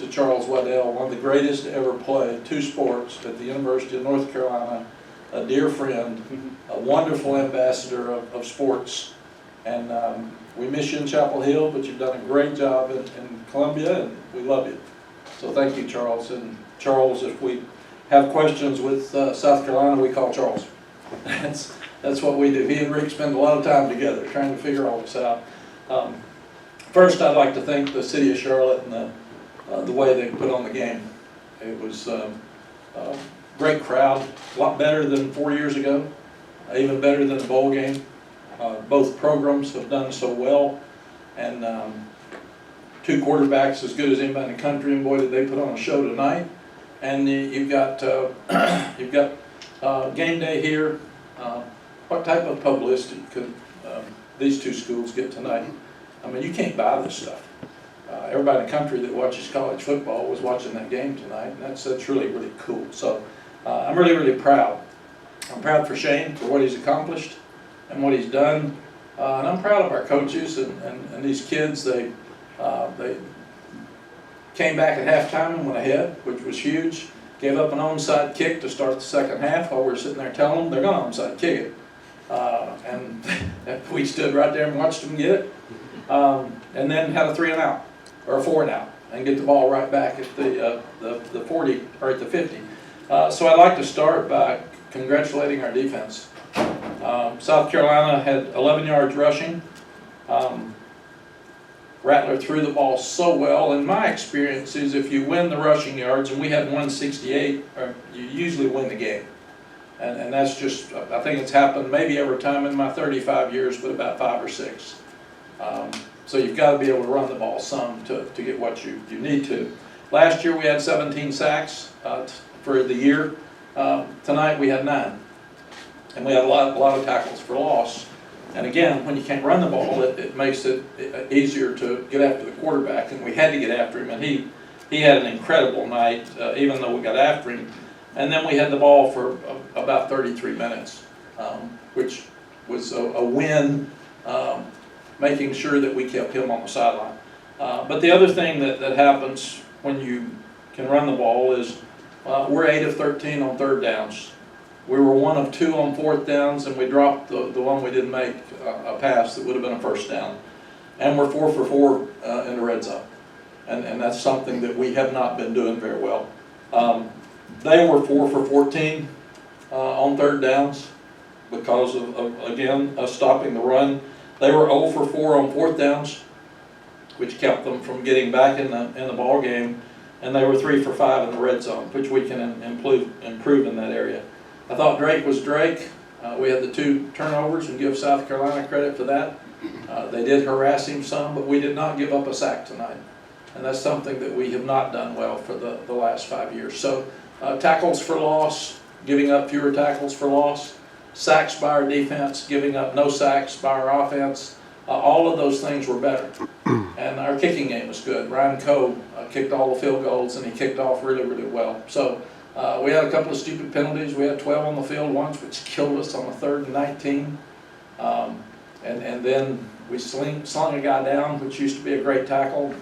to Charles Waddell, one of the greatest to ever play two sports at the University of North Carolina, a dear friend, a wonderful ambassador of sports. And we miss you in Chapel Hill, but you've done a great job in Columbia, and we love you. So thank you, Charles. And Charles, if we have questions with South Carolina, we call Charles. That's what we do. He and Rick spend a lot of time together trying to figure all this out. First, I'd like to thank the city of Charlotte and the way they put on the game. It was a great crowd, a lot better than 4 years ago, even better than the bowl game. Both programs have done so well, and two quarterbacks as good as anybody in the country, and boy did they put on a show tonight. And you've got game day here. What type of publicity could these two schools get tonight? I mean, you can't buy this stuff. Everybody in the country that watches college football was watching that game tonight, and that's really, really cool. So I'm really, really proud. I'm proud for Shane for what he's accomplished and what he's done, and I'm proud of our coaches and these kids. They came back at halftime and went ahead, which was huge. Gave up an onside kick to start the second half while we were sitting there telling them they're going to onside kick it. And we stood right there and watched them get it. And then had a 3 and out, or a 4 and out, and get the ball right back at the 40, or at the 50. So I'd like to start by congratulating our defense. South Carolina had 11 yards rushing. Rattler threw the ball so well, and my experience is if you win the rushing yards, and we had 168, you usually win the game. And that's just, I think it's happened maybe every time in my 35 years, but about 5 or 6. So you've got to be able to run the ball some to get what you need to. Last year we had 17 sacks for the year. Tonight we had 9. And we had a lot of tackles for loss. And again, when you can't run the ball, it makes it easier to get after the quarterback, and we had to get after him, and he had an incredible night, even though we got after him. And then we had the ball for about 33 minutes, which was a win, making sure that we kept him on the sideline. But the other thing that happens when you can run the ball is we're 8 of 13 on third downs. We were 1 of 2 on fourth downs, and we dropped the one we didn't make a pass that would have been a first down. And we're 4 for 4 in the red zone. And that's something that we have not been doing very well. They were 4 for 14 on third downs because of again, us stopping the run. They were 0 for 4 on fourth downs, which kept them from getting back in the ball game. And they were 3 for 5 in the red zone, which we can improve in that area. I thought Drake was Drake. We had the 2 turnovers, and give South Carolina credit for that. They did harass him some, but we did not give up a sack tonight. And that's something that we have not done well for the last 5 years. So tackles for loss, giving up fewer tackles for loss, sacks by our defense, giving up no sacks by our offense. All of those things were better. And our kicking game was good. Ryan Coe kicked all the field goals, and he kicked off really, really well. So we had a couple of stupid penalties. We had 12 on the field once, which killed us on the 3rd and 19. And then we slung a guy down, which used to be a great tackle.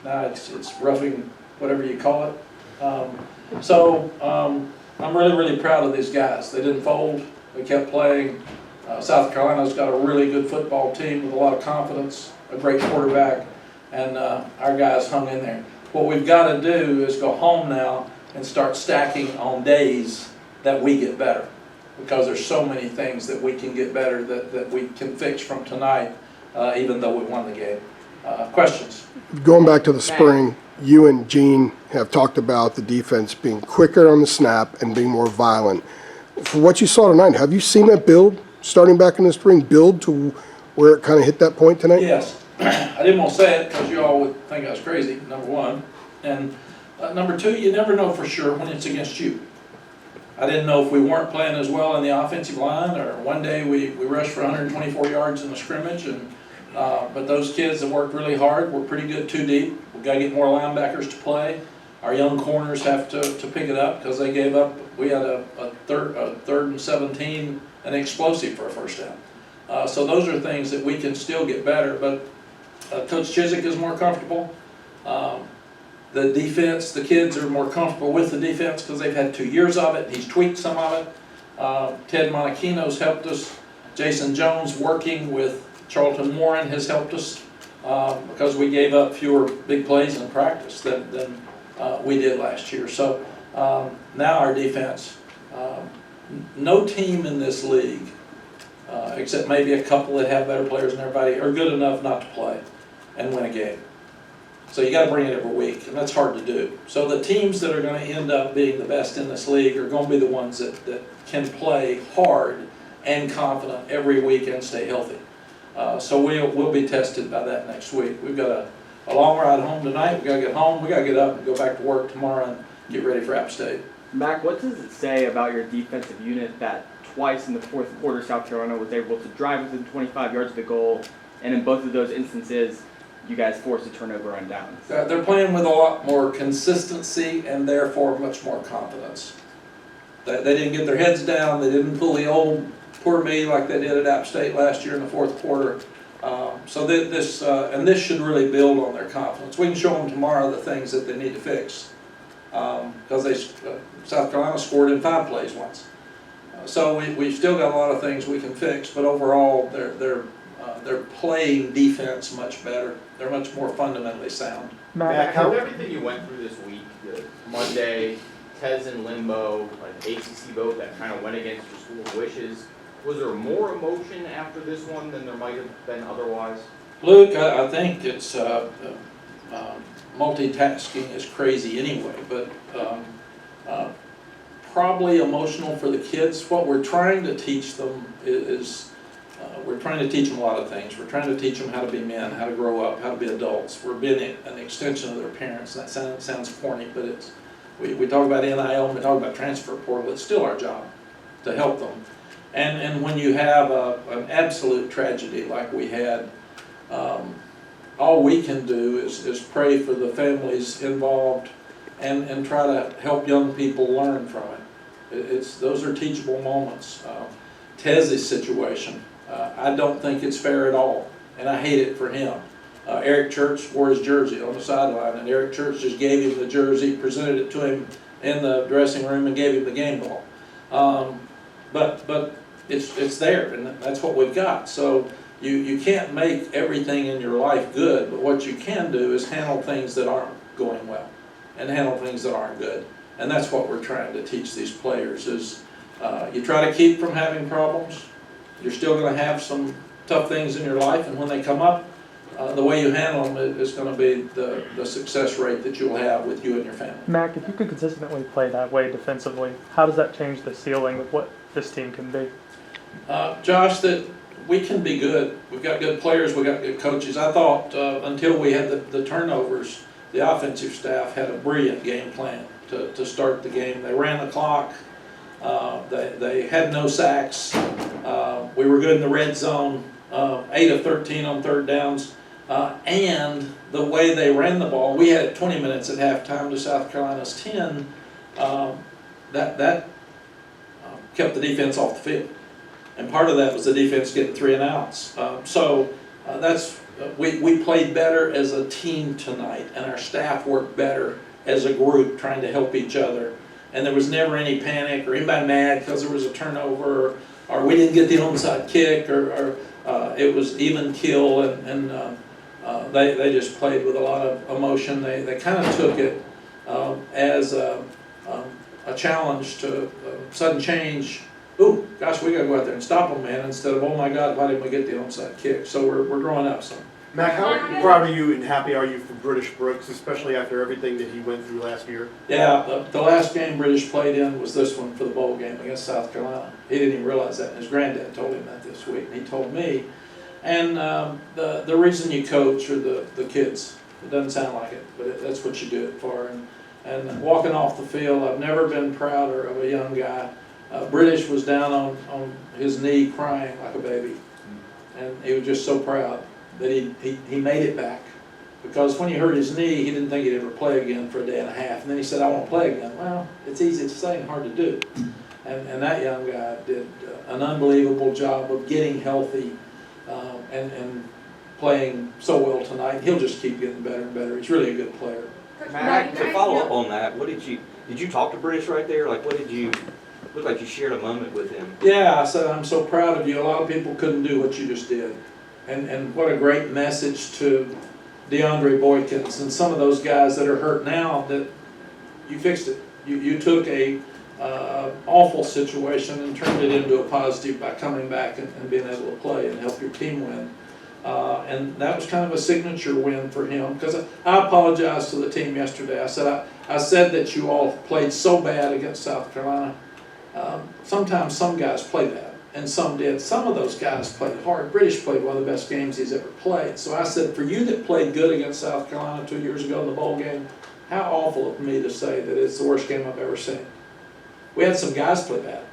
Now it's roughing, whatever you call it. I'm really, really proud of these guys. They didn't fold. They kept playing. South Carolina's got a really good football team with a lot of confidence, a great quarterback, and our guys hung in there. What we've got to do is go home now and start stacking on days that we get better, because there's so many things that we can get better that we can fix from tonight, even though we won the game. Questions? Going back to the spring, you and Gene have talked about the defense being quicker on the snap and being more violent. For what you saw tonight, have you seen that build, starting back in the spring, build to where it kind of hit that point tonight? Yes. I didn't want to say it because you all would think I was crazy, number one. And number two, you never know for sure when it's against you. I didn't know if we weren't playing as well in the offensive line, or one day we rushed for 124 yards in the scrimmage. But those kids that worked really hard were pretty good 2 deep. We've got to get more linebackers to play. Our young corners have to pick it up because they gave up. We had a third and 17, an explosive for a first down. So those are things that we can still get better. But Coach Chiswick is more comfortable. The defense, the kids are more comfortable with the defense because they've had 2 years of it. He's tweaked some of it. Ted Monachino's helped us. Jason Jones, working with Charlton Warren, has helped us because we gave up fewer big plays in practice than we did last year. So now our defense, no team in this league, except maybe a couple that have better players than everybody, are good enough not to play and win a game. So you got to bring it every week, and that's hard to do. So the teams that are going to end up being the best in this league are going to be the ones that can play hard and confident every week and stay healthy. So we'll be tested by that next week. We've got a long ride home tonight. We've got to get home. We've got to get up and go back to work tomorrow and get ready for App State. Mack, what does it say about your defensive unit that twice in the fourth quarter South Carolina was able to drive within 25 yards of the goal, and in both of those instances you guys forced a turnover on downs? They're playing with a lot more consistency and therefore much more confidence. They didn't get their heads down. They didn't pull the old poor me like they did at App State last year in the fourth quarter. So this should really build on their confidence. We can show them tomorrow the things that they need to fix because South Carolina scored in 5 plays once. So we've still got a lot of things we can fix, but overall they're playing defense much better. They're much more fundamentally sound. Mack, with everything you went through this week, Monday, Tez in limbo, an ACC vote that kind of went against your school's wishes, was there more emotion after this one than there might have been otherwise? Luke, I think it's multitasking is crazy anyway, but probably emotional for the kids. What we're trying to teach them is we're trying to teach them a lot of things. We're trying to teach them how to be men, how to grow up, how to be adults. We're being an extension of their parents. That sounds corny, but it's we talk about NIL, we talk about transfer portal. It's still our job to help them. And when you have an absolute tragedy like we had, all we can do is pray for the families involved and try to help young people learn from it. Those are teachable moments. Tez's situation, I don't think it's fair at all, and I hate it for him. Eric Church wore his jersey on the sideline, and Eric Church just gave him the jersey, presented it to him in the dressing room, and gave him the game ball. But it's there, and that's what we've got. So you can't make everything in your life good, but what you can do is handle things that aren't going well, and handle things that aren't good. And that's what we're trying to teach these players is you try to keep from having problems. You're still going to have some tough things in your life, and when they come up, the way you handle them is going to be the success rate that you'll have with you and your family. Mack, if you could consistently play that way defensively, how does that change the ceiling of what this team can be? Josh, that we can be good. We've got good players. We've got good coaches. I thought until we had the turnovers, the offensive staff had a brilliant game plan to start the game. They ran the clock. They had no sacks. We were good in the red zone, 8 of 13 on third downs. And the way they ran the ball, we had 20 minutes at halftime to South Carolina's 10. That kept the defense off the field. And part of that was the defense getting 3 and outs. We played better as a team tonight, and our staff worked better as a group trying to help each other. And there was never any panic or anybody mad because there was a turnover or we didn't get the onside kick or it was even kill, and they just played with a lot of emotion. They kind of took it as a challenge to sudden change. Ooh, gosh, we got to go out there and stop them, man, instead of, oh my God, why didn't we get the onside kick? So we're growing up some. Mack, how proud are you and happy are you for British Brooks, especially after everything that he went through last year? Yeah, the last game British played in was this one for the bowl game against South Carolina. He didn't even realize that, and his granddad told him that this week, and he told me. And the reason you coach are the kids. It doesn't sound like it, but that's what you do it for. And walking off the field, I've never been prouder of a young guy. British was down on his knee crying like a baby, and he was just so proud that he made it back. Because when he hurt his knee, he didn't think he'd ever play again for a day and a half. And then he said, I want to play again. Well, it's easy to say and hard to do. And that young guy did an unbelievable job of getting healthy and playing so well tonight. He'll just keep getting better and better. He's really a good player. Mack, to follow up on that, did you talk to British right there? Like, looked like you shared a moment with him. Yeah, I said, I'm so proud of you. A lot of people couldn't do what you just did. And what a great message to DeAndre Boykins and some of those guys that are hurt now, that you fixed it. You took a awful situation and turned it into a positive by coming back and being able to play and help your team win. And that was kind of a signature win for him, because I apologized to the team yesterday. I said that you all played so bad against South Carolina. Sometimes some guys play bad, and some did. Some of those guys played hard. British played one of the best games he's ever played. So I said, for you that played good against South Carolina 2 years ago in the bowl game, how awful of me to say that it's the worst game I've ever seen. We had some guys play bad,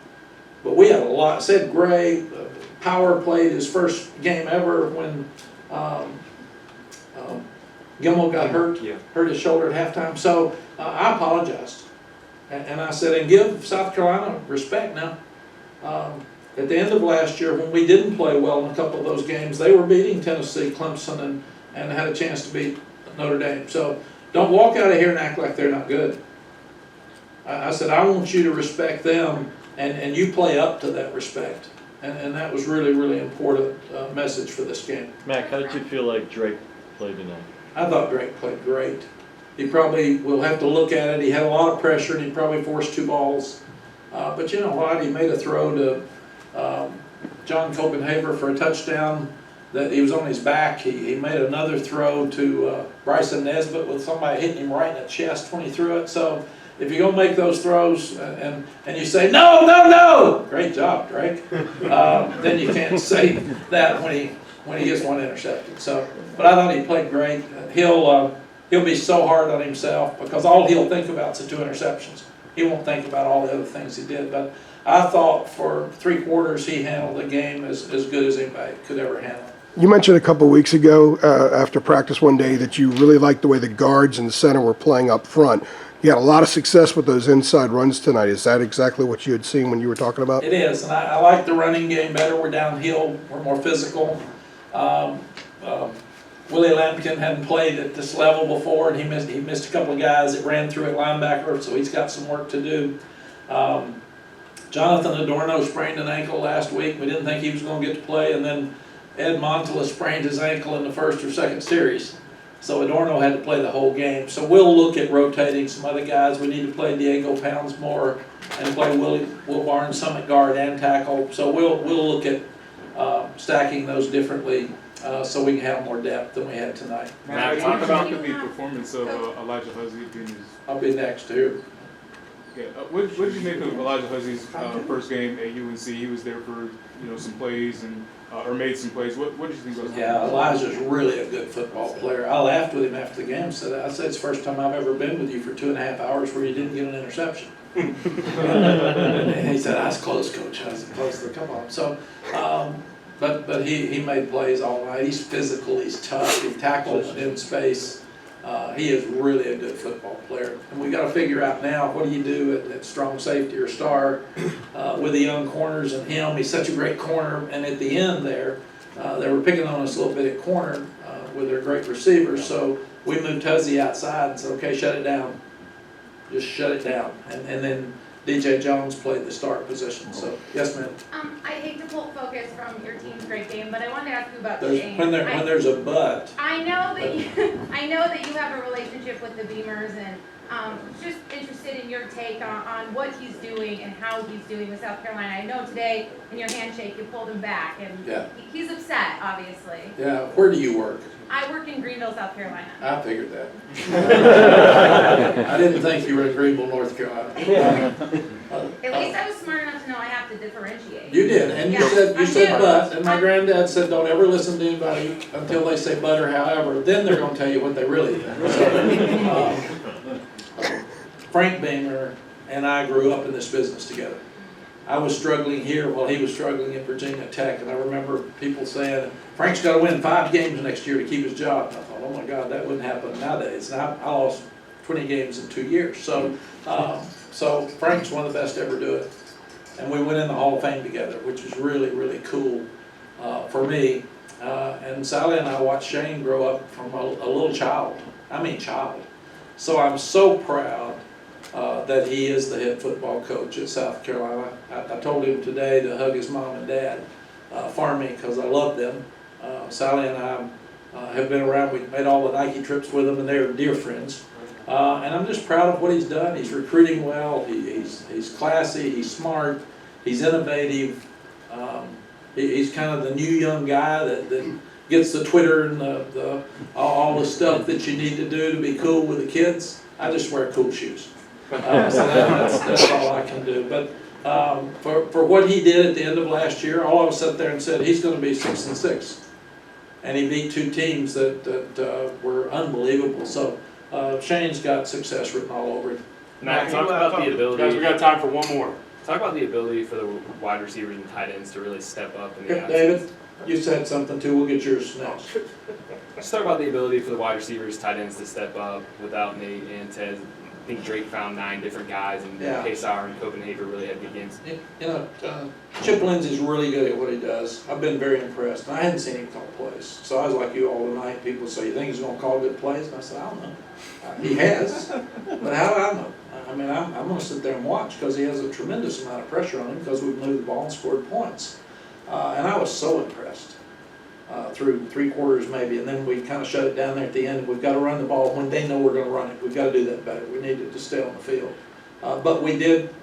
but we had a lot. Said Gray, Power played his first game ever when Gilmore got hurt his shoulder at halftime. So I apologized. And I said, and give South Carolina respect now. At the end of last year, when we didn't play well in a couple of those games, they were beating Tennessee, Clemson, and had a chance to beat Notre Dame. So don't walk out of here and act like they're not good. I said, I want you to respect them, and you play up to that respect. And that was really, really important message for this game. Mack, how did you feel like Drake played tonight? I thought Drake played great. He probably will have to look at it. He had a lot of pressure, and he probably forced 2 balls. But you know what? He made a throw to John Copenhaver for a touchdown that he was on his back. He made another throw to Bryson Nesbitt with somebody hitting him right in the chest when he threw it. So if you're going to make those throws and you say, no, no, no, great job, Drake, then you can't say that when he gets one intercepted. So, but I thought he played great. He'll be so hard on himself, because all he'll think about is the 2 interceptions. He won't think about all the other things he did. But I thought for 3 quarters he handled the game as good as anybody could ever handle. You mentioned a couple weeks ago after practice one day that you really liked the way the guards and the center were playing up front. You had a lot of success with those inside runs tonight. Is that exactly what you had seen when you were talking about? It is, and I like the running game better. We're downhill, we're more physical. Willie Lampkin hadn't played at this level before, and he missed a couple of guys that ran through at linebacker, so he's got some work to do. Jonathan Adorno sprained an ankle last week. We didn't think he was going to get to play, and then Ed Montela sprained his ankle in the first or second series. So Adorno had to play the whole game. So we'll look at rotating some other guys. We need to play Diego Pounds more and play Will Barnes some at guard and tackle. So we'll look at stacking those differently so we can have more depth than we had tonight. Matt, talk about the performance of Elijah Huzzy. I'll be next too. Yeah, what did you make of Elijah Huzzy's first game at UNC? He was there for some plays and or made some plays. What did you think about that? Yeah, Elijah's really a good football player. I laughed with him after the game. I said it's the first time I've ever been with you for 2.5 hours where you didn't get an interception. And he said, "That's close, Coach." I said, "Close, come on." So, but he made plays all night. He's physical. He's tough. He tackles in space. He is really a good football player. And we got to figure out now, what do you do at strong safety or star with the young corners and him? He's such a great corner. And at the end there, they were picking on us a little bit at corner with their great receivers. So we moved Huzzy outside and said, okay, shut it down. Just shut it down. And then DJ Jones played the start position. So, yes, ma'am. I hate to pull focus from your team's great game, but I wanted to ask you about Shane. When there's a but. I know that you have a relationship with the Beamers, and just interested in your take on what he's doing and how he's doing with South Carolina. I know today in your handshake you pulled him back, and he's upset, obviously. Yeah. Where do you work? I work in Greenville, South Carolina. I figured that. I didn't think you were in Greenville, North Carolina. At least I was smart enough to know I have to differentiate. You did, and you said but, and my granddad said don't ever listen to anybody until they say but or however, then they're going to tell you what they really think. So, Frank Beamer and I grew up in this business together. I was struggling here while he was struggling at Virginia Tech, and I remember people saying, Frank's got to win 5 games next year to keep his job. And I thought, oh my God, that wouldn't happen nowadays. And I lost 20 games in 2 years. So Frank's one of the best to ever do it. And we went in the Hall of Fame together, which was really, really cool for me. And Sally and I watched Shane grow up from a little child. I mean child. So I'm so proud that he is the head football coach at South Carolina. I told him today to hug his mom and dad for me because I love them. Sally and I have been around. We made all the Nike trips with them, and they're dear friends. And I'm just proud of what he's done. He's recruiting well. He's classy. He's smart. He's innovative. He's kind of the new young guy that gets the Twitter and all the stuff that you need to do to be cool with the kids. I just wear cool shoes. So that's all I can do. But for what he did at the end of last year, all of us sat there and said he's going to be 6-6, and he beat two teams that were unbelievable. So Shane's got success written all over him. Mack, talk about the ability. Guys, we got time for one more. Talk about the ability for the wide receivers and tight ends to really step up in the absence. David, you said something too. We'll get yours next. Let's talk about the ability for the wide receivers, tight ends to step up without Nate and Tez. I think Drake found 9 different guys, and Yeah. Pesar and Copenhagen really had good games. You know, Chip Lindsey's really good at what he does. I've been very impressed. And I hadn't seen him call plays. So I was like you all tonight. People say, you think he's going to call good plays? And I said, I don't know. He has. But how do I know? I mean, I'm going to sit there and watch because he has a tremendous amount of pressure on him because we've moved the ball and scored points. And I was so impressed through 3 quarters maybe. And then we kind of shut it down there at the end. We've got to run the ball when they know we're going to run it. We've got to do that better. We needed to stay on the field. But we did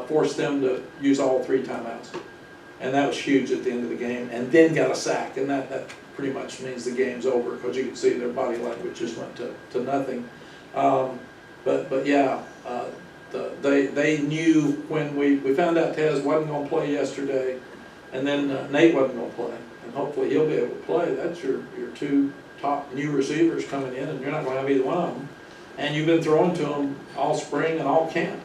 force them to use all 3 timeouts. And that was huge at the end of the game. And then got a sack. And that pretty much means the game's over because you can see their body language just went to nothing. But yeah, they knew when we found out Tez wasn't going to play yesterday, and then Nate wasn't going to play, and hopefully he'll be able to play. That's your 2 top new receivers coming in, and you're not going to have either one of them. And you've been throwing to them all spring and all camp.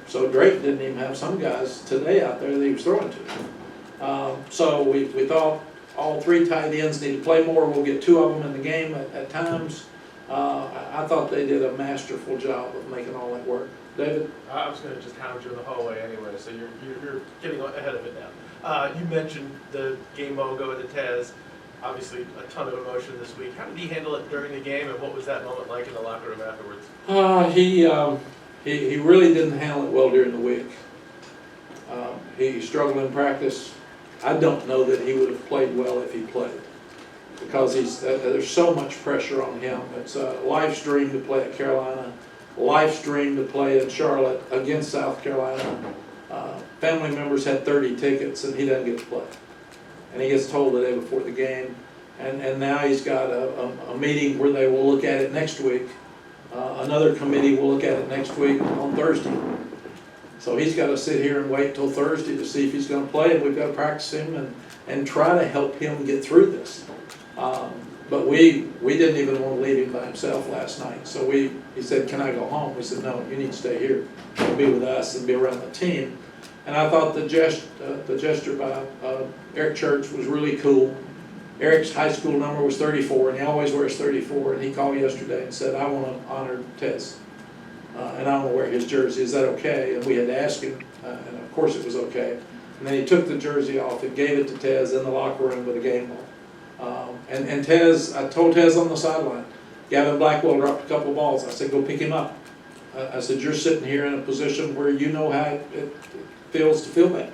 So Drake didn't even have some guys today out there that he was throwing to. So we thought all 3 tight ends need to play more. We'll get 2 of them in the game at times. I thought they did a masterful job of making all that work. David? I was going to just hound you in the hallway anyway, so you're getting ahead of it now. You mentioned the game logo at the Tez. Obviously, a ton of emotion this week. How did he handle it during the game, and what was that moment like in the locker room afterwards? He really didn't handle it well during the week. He struggled in practice. I don't know that he would have played well if he played, because there's so much pressure on him. It's a live stream to play at Carolina, live stream to play in Charlotte against South Carolina. Family members had 30 tickets and he doesn't get to play. And he gets told the day before the game. And now he's got a meeting where they will look at it next week. Another committee will look at it next week on Thursday. So he's got to sit here and wait till Thursday to see if he's going to play, and we've got to practice him and try to help him get through this. But we didn't even want to leave him by himself last night. So he said, can I go home? We said, no, you need to stay here and be with us and be around the team. And I thought the gesture by Eric Church was really cool. Eric's high school number was 34, and he always wears 34. And he called yesterday and said, I want to honor Tez, and I want to wear his jersey. Is that okay? And we had to ask him, and of course it was okay. And then he took the jersey off and gave it to Tez in the locker room with a game ball. And Tez, I told Tez on the sideline, Gavin Blackwell dropped a couple of balls. I said, go pick him up. I said, you're sitting here in a position where you know how it feels to feel that.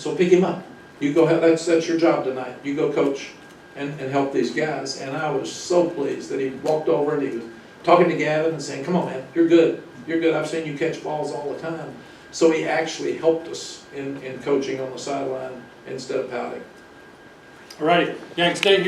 So pick him up. You go. That's your job tonight. You go coach and help these guys. And I was so pleased that he walked over and he was talking to Gavin and saying, come on, man, you're good. You're good. I've seen you catch balls all the time. So he actually helped us in coaching on the sideline instead of pouting. All righty, Yank, stay here.